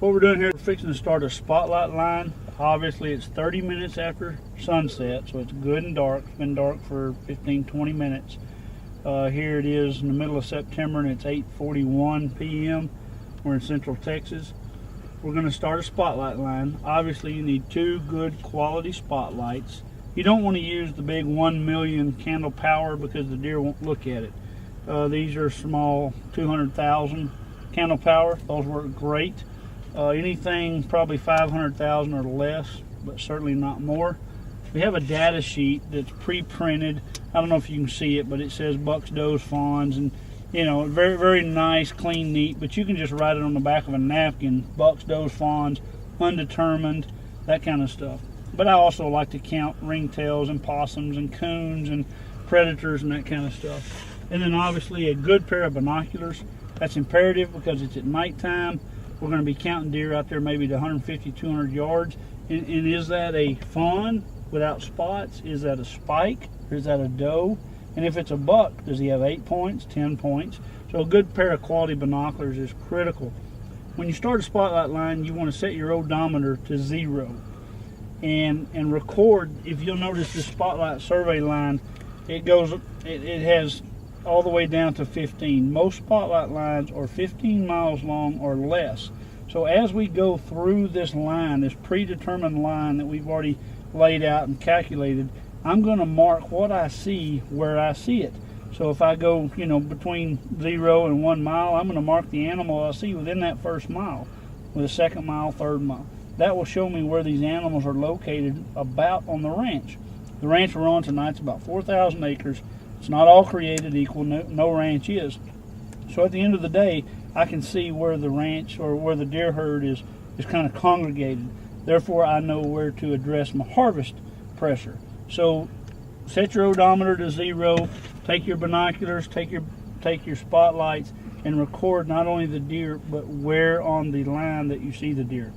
What we're doing here, we're fixing to start a spotlight line. Obviously it's 30 minutes after sunset, so it's good and dark. It's been dark for 15-20 minutes. Here it is in the middle of September and it's 8:41 p.m. We're in Central Texas. We're going to start a spotlight line. Obviously you need 2 good quality spotlights. You don't want to use the big 1 million candle power because the deer won't look at it. These are small 200,000 candle power. Those work great. Anything probably 500,000 or less, but certainly not more. We have a data sheet that's pre-printed. I don't know if you can see it, but it says bucks, does, fawns, and you know, very, very nice, clean, neat. But you can just write it on the back of a napkin: bucks, does, fawns, undetermined, that kind of stuff. But I also like to count ringtails and possums and coons and predators and that kind of stuff. And then obviously a good pair of binoculars. That's imperative because it's at nighttime. We're going to be counting deer out there maybe to 150, 200 yards. And is that a fawn without spots? Is that a spike? Or is that a doe? And if it's a buck, does he have 8 points, 10 points? So a good pair of quality binoculars is critical. When you start a spotlight line, you want to set your odometer to 0 and record. If you'll notice the spotlight survey line, it has all the way down to 15. Most spotlight lines are 15 miles long or less. So as we go through this line, this predetermined line that we've already laid out and calculated, I'm going to mark what I see where I see it. So if I go, you know, between 0 and 1 mile, I'm going to mark the animal I see within that first mile, with a second mile, third mile. That will show me where these animals are located about on the ranch. The ranch we're on tonight's about 4,000 acres. It's not all created equal, no ranch is. So at the end of the day, I can see where the ranch or where the deer herd is kind of congregated. Therefore, I know where to address my harvest pressure. So set your odometer to 0, take your binoculars, take your spotlights, and record not only the deer, but where on the line that you see the deer.